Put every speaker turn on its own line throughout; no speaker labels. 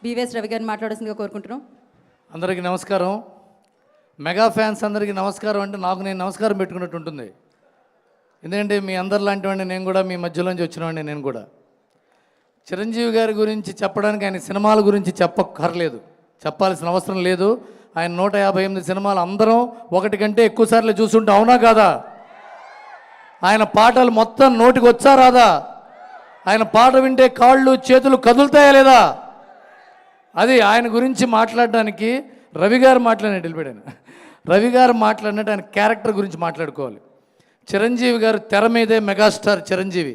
BVS Ravi గారిని మాట్లాడాల్సిందిగా కోరుకుంటున్నాం.
అందరికీ నమస్కారం. మెగా ఫ్యాన్స్ అందరికీ నమస్కారం అంటే నాకు నేను నమస్కారం పెట్టుకున్నట్టు ఉంటుంది. ఎందుకంటే మీ అందరిలాంటి వాడిని నేను కూడా, మీ మధ్యలోంచి వచ్చినవాడిని నేను కూడా. చిరంజీవి గారి గురించి చెప్పడానికి, ఆయన సినిమాల గురించి చెప్పక్కర్లేదు, చెప్పాల్సిన అవసరం లేదు. ఆయన 158 సినిమాలు అందరం ఒకటి కంటే ఎక్కువ సార్లు చూసుంటే అవునా కాదా? ఆయన పాటలు మొత్తం నోటికి వచ్చా రాదా? ఆయన పాట వింటే కాళ్ళు చేతులు కదులుతాయా లేదా? అది ఆయన గురించి మాట్లాడడానికి రవి గారు మాట్లాడినట్టు వెళ్ళిపోయాను. రవి గారు మాట్లాడినట్టు ఆయన క్యారెక్టర్ గురించి మాట్లాడుకోవాలి. చిరంజీవి గారు తెర మీదే మెగాస్టార్ చిరంజీవి,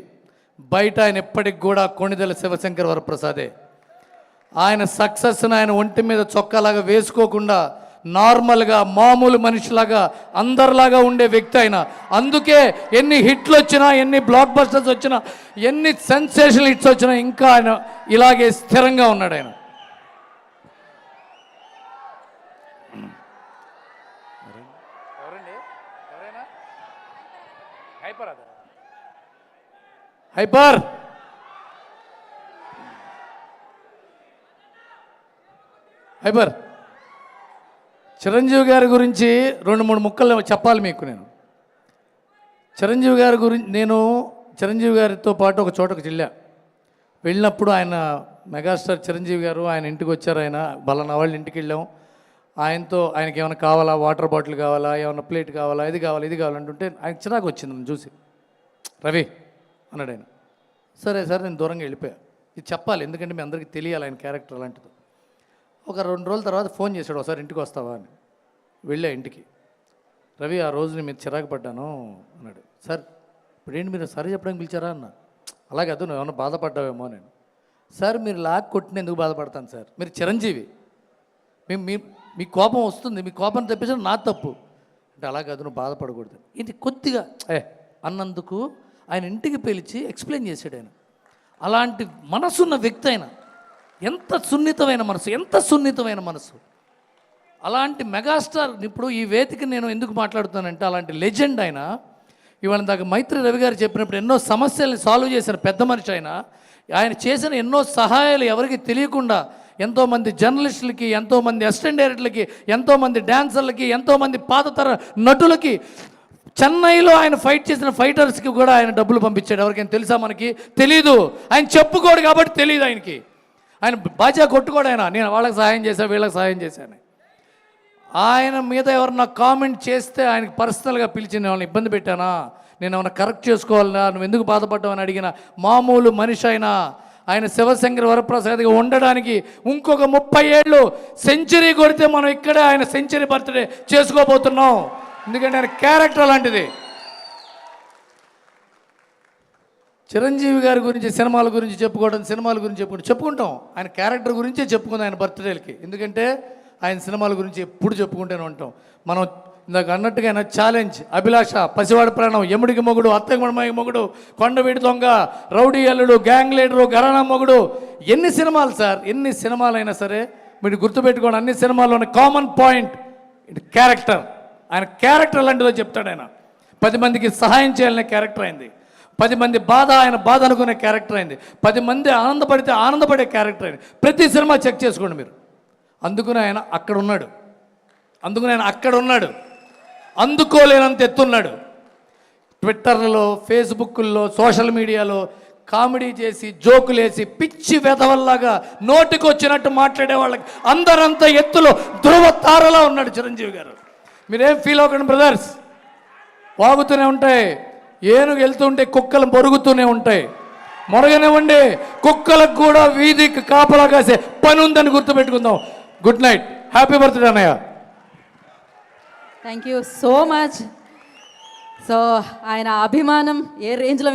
బయట ఆయన ఎప్పటికి కూడా కొణిదెల శివశంకర్ వరప్రసాదే. ఆయన సక్సెస్ని ఆయన ఒంటి మీద చొక్కాలాగా వేసుకోకుండా నార్మల్గా మామూలు మనిషిలాగా అందరిలాగా ఉండే వ్యక్తి ఆయన. అందుకే ఎన్ని హిట్లు వచ్చినా, ఎన్ని బ్లాక్ బస్టర్స్ వచ్చినా, ఎన్ని సెన్సేషనల్ హిట్స్ వచ్చినా ఇంకా ఆయన ఇలాగే స్థిరంగా ఉన్నాడు. ఆయన హైపర్ హైపర్ చిరంజీవి గారి గురించి 2-3 ముక్కలు చెప్పాలి మీకు. నేను చిరంజీవి గారి గురించి, నేను చిరంజీవి గారితో పాటు ఒక చోటకు వెళ్ళినప్పుడు ఆయన మెగాస్టార్ చిరంజీవి గారు ఆయన ఇంటికి వచ్చారు. ఆయన బలన వాళ్ళ ఇంటికి వెళ్ళాం. ఆయనకి ఏమైనా కావాలా, వాటర్ బాటిల్ కావాలా, ఏమైనా ప్లేట్ కావాలా, ఇది కావాలంటుంటే ఆయన చిరాకు వచ్చింది నన్ను చూసి. రవి అన్నాడు ఆయన. సరే సార్ నేను దూరంగా వెళ్ళిపోయా. ఇది చెప్పాలి ఎందుకంటే మీ అందరికీ తెలియాలి ఆయన క్యారెక్టర్ అలాంటిది. ఒక 2 రోజుల తర్వాత ఫోన్ చేశాడు, ఒకసారి ఇంటికి వస్తావా అని. వెళ్ళా ఇంటికి. రవి ఆ రోజు నేను మీరు చిరాకు పడ్డాను అన్నాడు. సార్ ఇప్పుడేంటి మీరు సరే చెప్పడానికి పిలిచారా అన్న. అలాగే అదు నువ్వు ఏమన్నా బాధపడ్డావేమో నేను. సార్ మీరు లాక్ కొట్టిన ఎందుకు బాధపడతాను సార్, మీరు చిరంజీవి, మీ కోపం వస్తుంది, మీ కోపం తెప్పించడం నా తప్పు అంటే. అలాగే అది నువ్వు బాధపడకూడదు ఇది కొద్దిగా అన్నందుకు ఆయన ఇంటికి పిలిచి ఎక్స్ప్లెయిన్ చేశాడు. ఆయన అలాంటి మనసున్న వ్యక్తి. ఆయన ఎంత సున్నితమైన మనసు. అలాంటి మెగాస్టార్ ఇప్పుడు ఈ వేదిక నేను ఎందుకు మాట్లాడుతానంటే అలాంటి లెజెండ్ ఆయన. ఇవాళ దాకా మైత్రి రవి గారు చెప్పినప్పుడు ఎన్నో సమస్యల్ని సాల్వ్ చేసిన పెద్ద మనిషి ఆయన. ఆయన చేసిన ఎన్నో సహాయాలు ఎవరికి తెలియకుండా ఎంతోమంది జర్నలిస్టులకి, ఎంతోమంది అసిస్టెంట్ డైరెక్టర్లకి, ఎంతోమంది డాన్సర్లకి, ఎంతోమంది పాతతర నటులకి, చెన్నైలో ఆయన ఫైట్ చేసిన ఫైటర్స్కి కూడా ఆయన డబ్బులు పంపించాడు. ఎవరికైనా తెలుసా? మనకి తెలీదు. ఆయన చెప్పుకోడు కాబట్టి తెలియదు ఆయనకి. ఆయన బాజా కొట్టుకోడు. ఆయన నేను వాళ్ళకి సహాయం చేశాను, వీళ్ళకి సహాయం చేశాను. ఆయన మీద ఎవరన్నా కామెంట్ చేస్తే ఆయనకి పర్సనల్గా పిలిచి నేను ఏమైనా ఇబ్బంది పెట్టానా, నేను ఏమైనా కరెక్ట్ చేసుకోవాలన్నా, నువ్వు ఎందుకు బాధపడ్డావని అడిగిన మామూలు మనిషి అయినా. ఆయన శివశంకర్ వరప్రసాద్గా ఉండడానికి ఇంకొక 30 ఏళ్ళు సెంచరీ కొడితే మనం ఇక్కడే ఆయన సెంచరీ బర్త్డే చేసుకోబోతున్నాం. ఎందుకంటే ఆయన క్యారెక్టర్ అలాంటిది. చిరంజీవి గారి గురించి సినిమాల గురించి చెప్పుకుంటాం. ఆయన క్యారెక్టర్ గురించే చెప్పుకుందాం ఆయన బర్త్డేలకి. ఎందుకంటే ఆయన సినిమాల గురించి ఎప్పుడు చెప్పుకుంటూనే ఉంటాం. మనం ఇందాక అన్నట్టుగా ఆయన ఛాలెంజ్, అభిలాష, పసివాడి ప్రాణం, యముడికి మొగుడు, అత్తయ్య మొగుడు, కొండవీడి దొంగ, రౌడీ అల్లుడు, గ్యాంగ్ లీడరు, ఘరానా మొగుడు, ఎన్ని సినిమాలు సార్, ఎన్ని సినిమాలైనా సరే మీరు గుర్తుపెట్టుకోండి, అన్ని సినిమాల్లోని కామన్ పాయింట్ ఇది క్యారెక్టర్. ఆయన క్యారెక్టర్ లాంటిదో చెప్తాడు. ఆయన 10 మందికి సహాయం చేయాలనే క్యారెక్టర్ అయింది. 10 మంది ఆయన బాధ అనుకునే క్యారెక్టర్ అయింది. 10 మంది ఆనందపడితే ఆనందపడే క్యారెక్టర్ అయింది. ప్రతి సినిమా చెక్ చేసుకోండి మీరు. అందుకుని ఆయన అక్కడ ఉన్నాడు. అందుకోలేనంత ఎత్తున్నాడు. ట్విట్టర్లలో, ఫేస్బుక్లో, సోషల్ మీడియాలో కామెడీ చేసి, జోకులేసి, పిచ్చి వెధవల్లాగా నోటికి వచ్చినట్టు మాట్లాడే వాళ్ళకి అందరంత ఎత్తులో ధ్రువ తారలా ఉన్నాడు చిరంజీవి గారు. మీరేం ఫీల్ అవ్వకండి బ్రదర్స్. వాగుతూనే ఉంటాయి, ఏనుగు వెళ్తుంటే కుక్కలు మొరుగుతూనే ఉంటాయి. మొరగనివ్వండి, కుక్కలకు కూడా వీధికి కాపలా కాసే పని ఉందని గుర్తుపెట్టుకుందాం. గుడ్ నైట్, హ్యాపీ బర్త్డే అన్నయ్య.
Thank you so much. So ఆయన అభిమానం ఏ రేంజ్లో